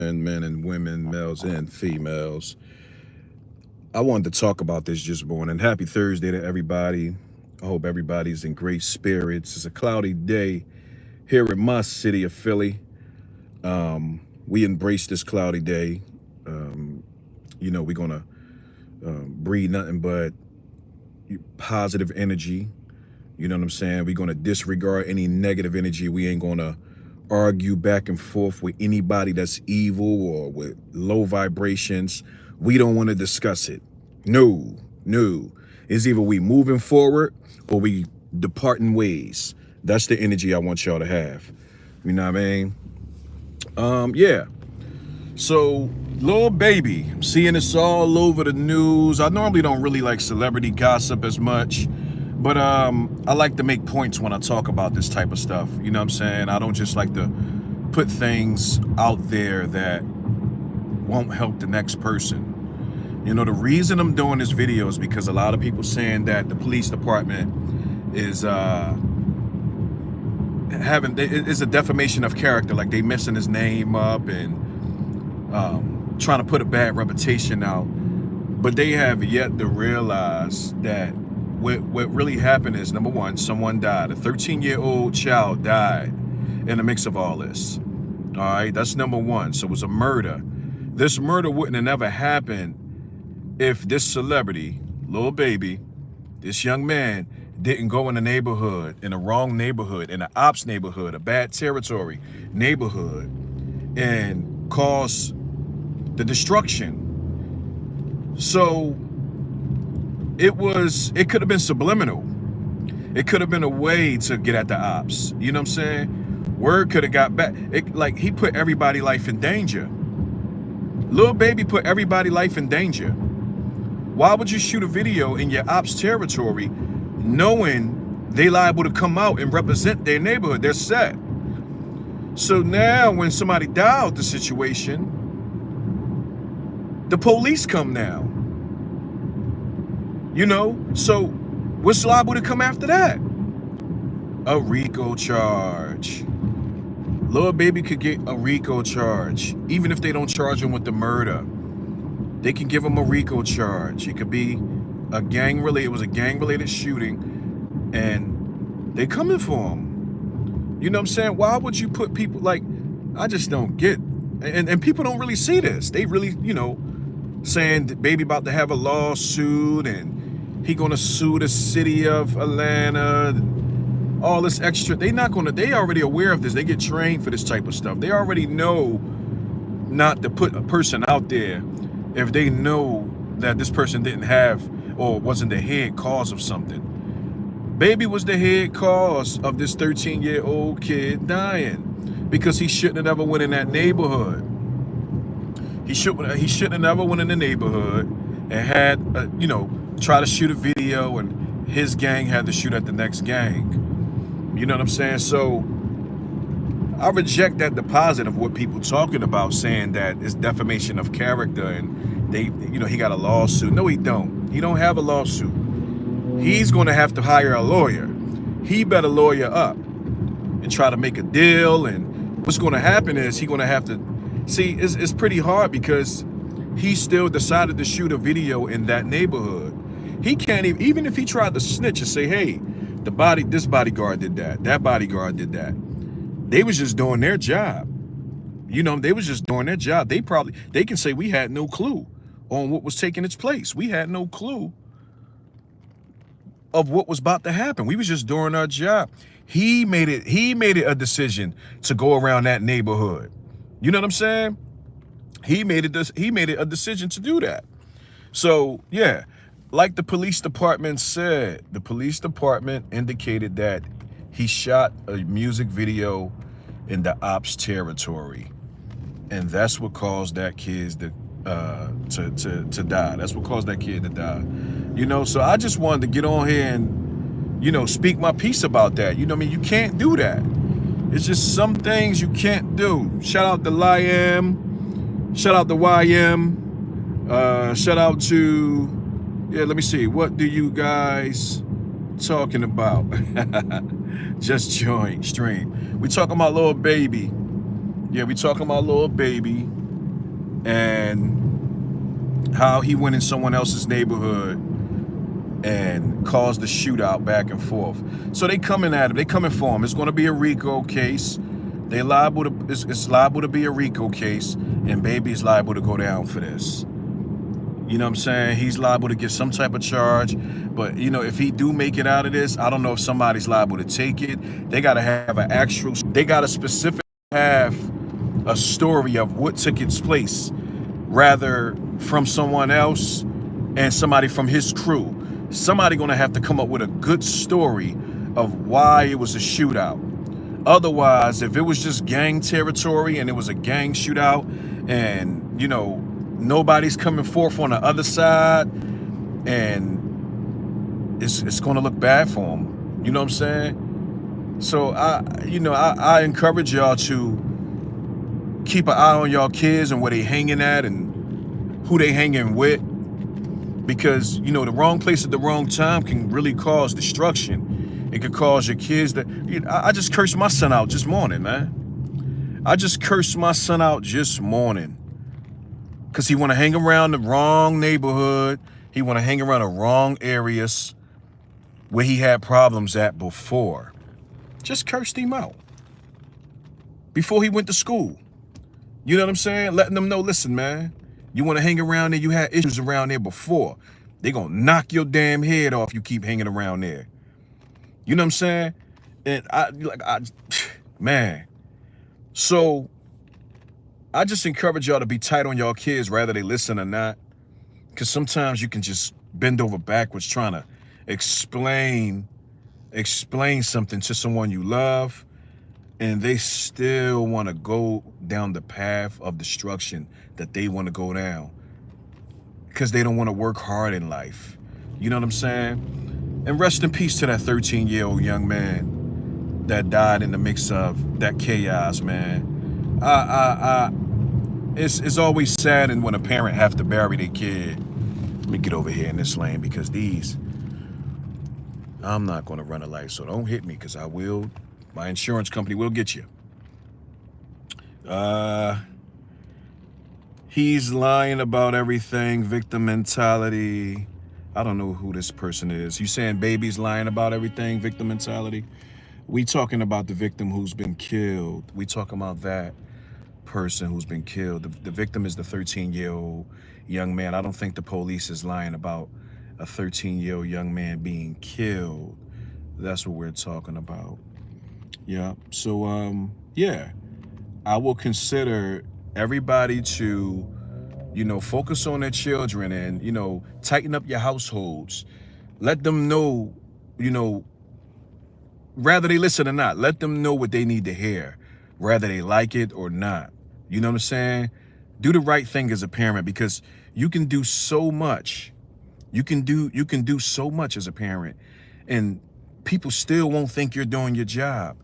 and men and women, males and females. I wanted to talk about this just morning. Happy Thursday to everybody. I hope everybody's in great spirits. It's a cloudy day here in my city of Philly. We embrace this cloudy day. Um, we're going to breathe nothing but positive energy. You know what I'm saying? We're going to disregard any negative energy. We ain't going to argue back and forth with anybody that's evil or with low vibrations. We don't want to discuss it. No, no. It's either we moving forward or we departing ways. That's the energy I want y'all to have. You know what I mean? Yeah. So, Lil Baby, I'm seeing this all over the news. I normally don't really like celebrity gossip as much, but I like to make points when I talk about this type of stuff. You know what I'm saying? I don't just like to put things out there that won't help the next person. You know, the reason I'm doing this video is because a lot of people saying that the police department is it's a defamation of character, like they messing his name up and trying to put a bad reputation out. But they have yet to realize that what really happened is, number one, someone died. A 13-year-old child died in the mix of all this. All right, that's number one. So it was a murder. This murder wouldn't have never happened if this celebrity, Lil Baby, this young man, didn't go in a neighborhood, in a wrong neighborhood, in an ops neighborhood, a bad territory neighborhood, and cause the destruction. So it could have been subliminal. It could have been a way to get at the ops. You know what I'm saying? Word could have got back. Like he put everybody's life in danger. Lil Baby put everybody's life in danger. Why would you shoot a video in your ops territory knowing they liable to come out and represent their neighborhood? They're set. So now when somebody dialed the situation, the police come now. You know, so what's liable to come after that? A RICO charge. Lil Baby could get a RICO charge. Even if they don't charge him with the murder, they can give him a RICO charge. It could be it was a gang-related shooting, and they coming for him. You know what I'm saying? Why would you put people like, I just don't get, and people don't really see this. They really, saying that Baby about to have a lawsuit and he gonna sue the city of Atlanta, all this extra. They already aware of this. They get trained for this type of stuff. They already know not to put a person out there if they know that this person didn't have or wasn't the head cause of something. Baby was the head cause of this 13-year-old kid dying because he shouldn't have ever went in that neighborhood. He shouldn't have never went in the neighborhood and had, try to shoot a video, and his gang had to shoot at the next gang. You know what I'm saying? So I reject that deposit of what people talking about, saying that it's defamation of character and he got a lawsuit. No, he don't. He don't have a lawsuit. He's going to have to hire a lawyer. He better lawyer up and try to make a deal. And what's going to happen is he's going to have to see. It's pretty hard because he still decided to shoot a video in that neighborhood. He can't even if he tried to snitch and say, hey, this bodyguard did that bodyguard did that. They was just doing their job. They was just doing their job. They can say we had no clue on what was taking its place. We had no clue of what was about to happen. We was just doing our job. He made it a decision to go around that neighborhood. You know what I'm saying? He made it a decision to do that. So yeah, like the police department said, the police department indicated that he shot a music video in the ops territory, and that's what caused that kid to die. That's what caused that kid to die. So I just wanted to get on here and speak my piece about that. You can't do that. It's just some things you can't do. Shout out to Liam. Shout out to YM. Shout out to, let me see. What do you guys talking about? Just join stream. We talking about Lil Baby. Yeah, we talking about Lil Baby. and how he went in someone else's neighborhood and caused the shootout back and forth. So they coming at him. They coming for him. It's going to be a RICO case. They liable to. It's liable to be a RICO case, and Baby's liable to go down for this. You know what I'm saying? He's liable to get some type of charge. But, you know, if he do make it out of this, I don't know if somebody's liable to take it. They got to have an actual, they got to specifically have a story of what took its place, rather from someone else and somebody from his crew. Somebody going to have to come up with a good story of why it was a shootout. Otherwise, if it was just gang territory and it was a gang shootout and, you know, nobody's coming forth on the other side, and it's going to look bad for them. You know what I'm saying? So I encourage y'all to keep an eye on y'all kids and where they hanging at and who they hanging with, because, you know, the wrong place at the wrong time can really cause destruction. It could cause your kids to. I just cursed my son out this morning, man. I just cursed my son out this morning. Because he want to hang around the wrong neighborhood. He want to hang around the wrong areas where he had problems at before. Just cursed him out. Before he went to school. You know what I'm saying? Letting them know, listen, man, you want to hang around there, you had issues around there before. They going to knock your damn head off you keep hanging around there. You know what I'm saying? And man. So I just encourage y'all to be tight on y'all kids, whether they listen or not. Because sometimes you can just bend over backwards trying to explain something to someone you love, and they still want to go down the path of destruction that they want to go down because they don't want to work hard in life. You know what I'm saying? And rest in peace to that 13-year-old young man that died in the mix of that chaos, man. It's always saddened when a parent have to bury their kid. Let me get over here in this lane because I'm not going to run a light, so don't hit me because I will. My insurance company will get you. He's lying about everything, victim mentality. I don't know who this person is. You saying Baby's lying about everything, victim mentality? We talking about the victim who's been killed. We talking about that person who's been killed. The victim is the 13-year-old young man. I don't think the police is lying about a 13-year-old young man being killed. That's what we're talking about. Yeah. So yeah, I will consider everybody to, you know, focus on their children and, you know, tighten up your households. Let them know, you know, whether they listen or not, let them know what they need to hear, whether they like it or not. You know what I'm saying? Do the right thing as a parent, because you can do so much. You can do so much as a parent, and people still won't think you're doing your job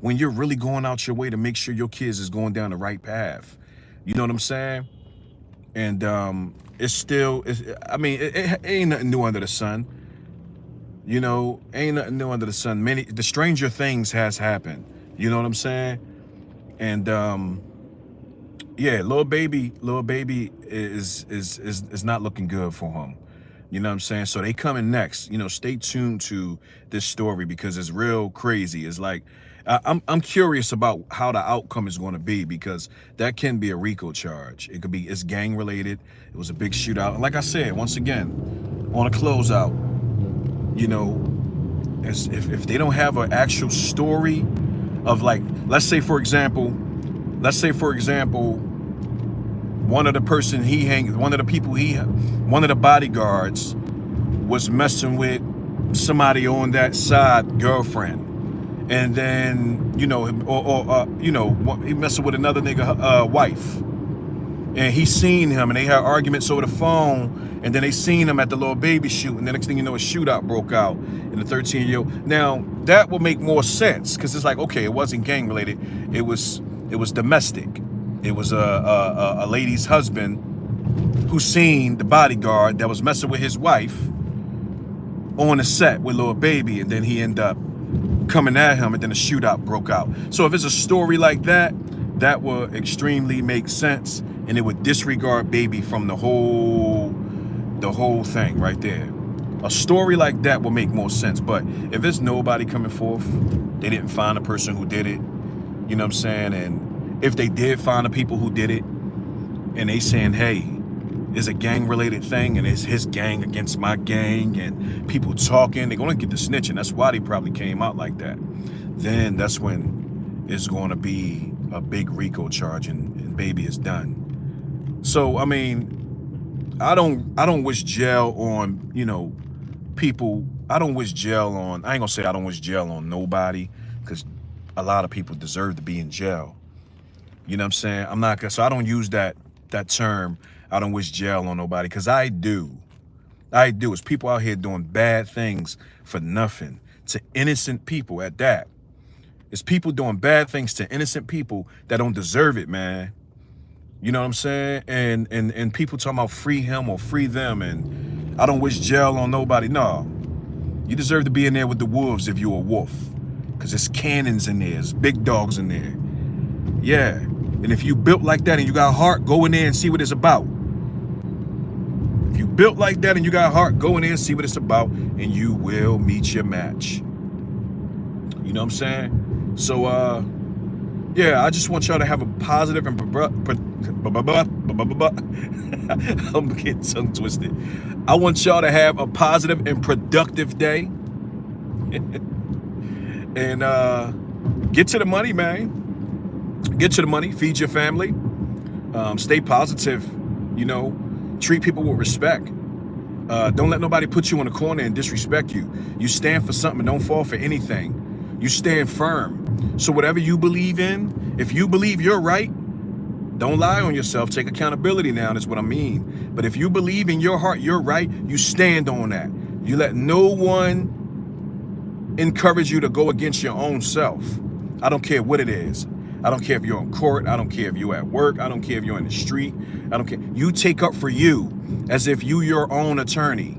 when you're really going out your way to make sure your kids is going down the right path. You know what I'm saying? And it ain't nothing new under the sun. You know, ain't nothing new under the sun. The stranger things has happened. You know what I'm saying? And yeah, little baby is not looking good for him. You know what I'm saying? So they coming next. You know, stay tuned to this story because it's real crazy. It's like I'm curious about how the outcome is going to be, because that can be a RICO charge. It could be, it's gang related. It was a big shootout. And like I said, once again, on a closeout, you know, if they don't have an actual story of, like, let's say for example, one of the bodyguards was messing with somebody on that side girlfriend, and then, you know, he messing with another nigga wife, and he seen him and they had arguments over the phone, and then they seen him at the little baby shoot, and the next thing you know, a shootout broke out in the 13-year-old. Now that would make more sense, because it's like, okay, it wasn't gang related, it was domestic. It was a lady's husband who seen the bodyguard that was messing with his wife on the set with little baby, and then he ended up coming at him, and then a shootout broke out. So if it's a story like that, that would extremely make sense, and it would disregard baby from the whole thing right there. A story like that will make more sense. But if there's nobody coming forth, they didn't find the person who did it, you know what I'm saying? And if they did find the people who did it, and they saying, hey, it's a gang related thing and it's his gang against my gang, and people talking, they're gonna get the snitching. That's why they probably came out like that. Then that's when it's gonna be a big RICO charge, and baby is done. So I mean, I don't wish jail on, you know, people. I don't wish jail on, I ain't gonna say I don't wish jail on nobody, because a lot of people deserve to be in jail. You know what I'm saying? I'm not gonna, so I don't use that term, I don't wish jail on nobody, because I do. It's people out here doing bad things for nothing to innocent people at that. It's people doing bad things to innocent people that don't deserve it, man. You know what I'm saying? And people talking about free him or free them, and I don't wish jail on nobody. No, you deserve to be in there with the wolves if you're a wolf, because there's cannons in there, there's big dogs in there. Yeah, and if you built like that and you got heart, go in there and see what it's about. If you built like that and you got heart, go in there and see what it's about, and you will meet your match. You know what I'm saying? So, yeah, I just want y'all to have a positive and I'm getting tongue twisted. I want y'all to have a positive and productive day. And get to the money, man. Get to the money, feed your family, stay positive, you know, treat people with respect. Don't let nobody put you in a corner and disrespect you. You stand for something and don't fall for anything. You stand firm. So whatever you believe in, if you believe you're right, don't lie on yourself. Take accountability now, that's what I mean. But if you believe in your heart you're right, you stand on that. You let no one encourage you to go against your own self. I don't care what it is. I don't care if you're in court. I don't care if you're at work. I don't care if you're in the street. I don't care. You take up for you as if you your own attorney.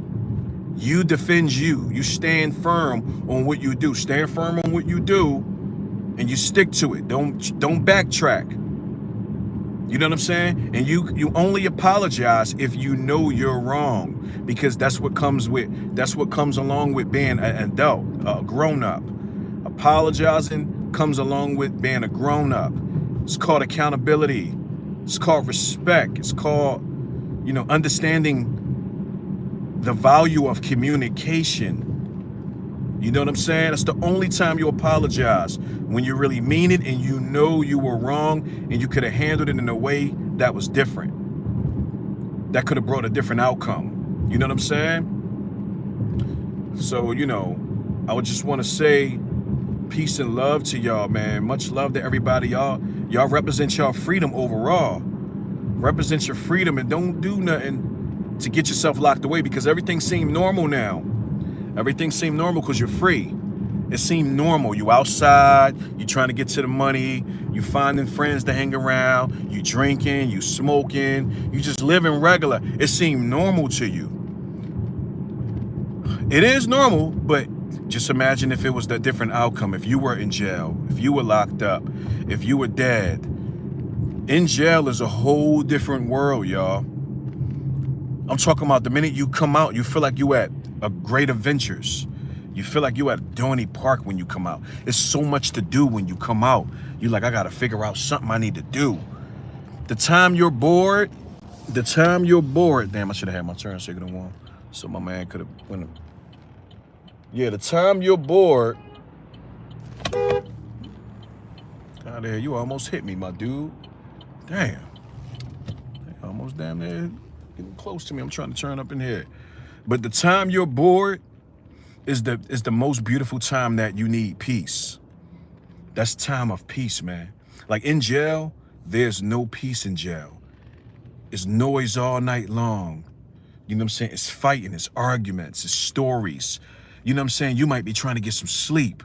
You defend you. You stand firm on what you do. Stand firm on what you do, and you stick to it. Don't backtrack. You know what I'm saying? And you only apologize if you know you're wrong, because that's what comes along with being an adult, a grown up. Apologizing comes along with being a grown up. It's called accountability. It's called respect. It's called, you know, understanding the value of communication. You know what I'm saying? That's the only time you apologize, when you really mean it and you know you were wrong and you could have handled it in a way that was different. That could have brought a different outcome. You know what I'm saying? So, you know, I would just want to say peace and love to y'all, man. Much love to everybody. Y'all represent y'all freedom overall. Represent your freedom and don't do nothing to get yourself locked away, because everything seemed normal now. Everything seemed normal because you're free. It seemed normal. You outside, you trying to get to the money, you finding friends to hang around, you drinking, you smoking, you just living regular. It seemed normal to you. It is normal, but just imagine if it was the different outcome. If you were in jail, if you were locked up, if you were dead. In jail is a whole different world, y'all. I'm talking about the minute you come out, you feel like you at a Great Adventures. You feel like you at Dorney Park when you come out. It's so much to do when you come out. You're like, I gotta figure out something I need to do. The time you're bored, damn, I should have had my turn signal on, so my man could have went. Yeah, the time you're bored. God, there, you almost hit me, my dude. Damn. Almost damn near getting close to me. I'm trying to turn up in here. But the time you're bored is the most beautiful time that you need peace. That's time of peace, man. Like in jail, there's no peace in jail. It's noise all night long. You know what I'm saying? It's fighting, it's arguments, it's stories. You know what I'm saying? You might be trying to get some sleep,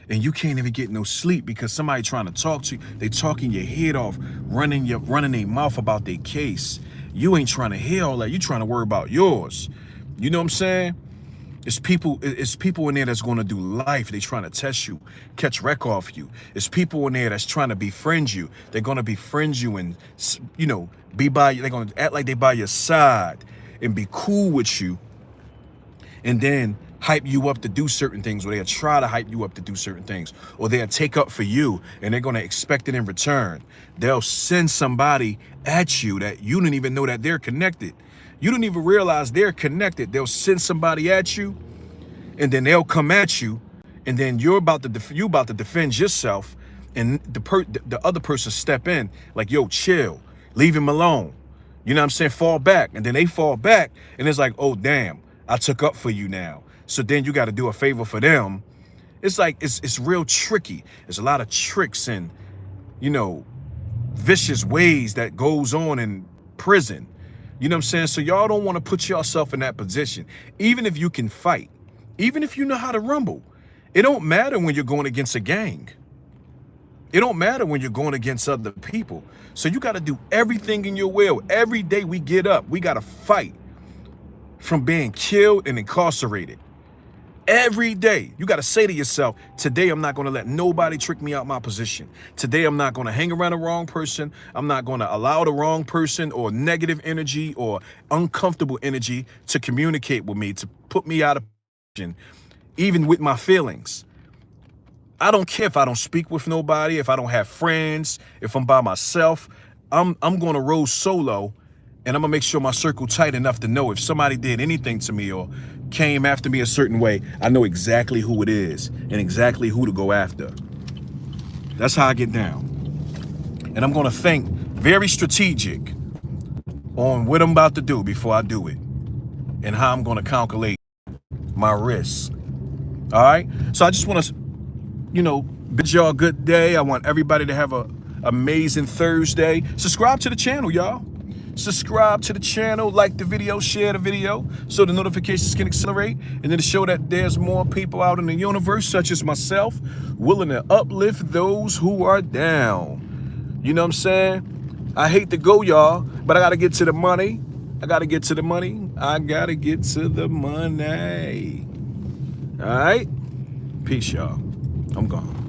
and you can't even get no sleep because somebody trying to talk to you. They talking your head off, running their mouth about their case. You ain't trying to hear all that. You trying to worry about yours. You know what I'm saying? It's people in there that's going to do life. They trying to test you, catch wreck off you. It's people in there that's trying to befriend you. They're going to befriend you and, you know, be by you. They're going to act like they by your side and be cool with you, and then hype you up to do certain things, or they'll try to hype you up to do certain things, or they'll take up for you and they're going to expect it in return. They'll send somebody at you that you didn't even know that they're connected. You don't even realize they're connected. They'll send somebody at you, and then they'll come at you, and then you're about to defend yourself, and the other person step in like, yo, chill, leave him alone. You know what I'm saying? Fall back, and then they fall back, and it's like, oh damn, I took up for you now. So then you got to do a favor for them. It's like it's real tricky. There's a lot of tricks and, you know, vicious ways that goes on in prison. You know what I'm saying? So y'all don't want to put yourself in that position. Even if you can fight, even if you know how to rumble, it don't matter when you're going against a gang. It don't matter when you're going against other people. So you got to do everything in your will. Every day we get up, we got to fight from being killed and incarcerated. Every day, you got to say to yourself, today I'm not going to let nobody trick me out my position. Today I'm not going to hang around the wrong person. I'm not going to allow the wrong person or negative energy or uncomfortable energy to communicate with me, to put me out of position, even with my feelings. I don't care if I don't speak with nobody, if I don't have friends, if I'm by myself. I'm going to roll solo, and I'm going to make sure my circle tight enough to know if somebody did anything to me or came after me a certain way, I know exactly who it is and exactly who to go after. That's how I get down. And I'm going to think very strategic on what I'm about to do before I do it and how I'm going to calculate my risks. All right? So I just want to, you know, bid y'all a good day. I want everybody to have an amazing Thursday. Subscribe to the channel, y'all. Subscribe to the channel, like the video, share the video so the notifications can accelerate, and then to show that there's more people out in the universe, such as myself, willing to uplift those who are down. You know what I'm saying? I hate to go, y'all, but I got to get to the money. I got to get to the money. I got to get to the money. All right? Peace, y'all. I'm gone.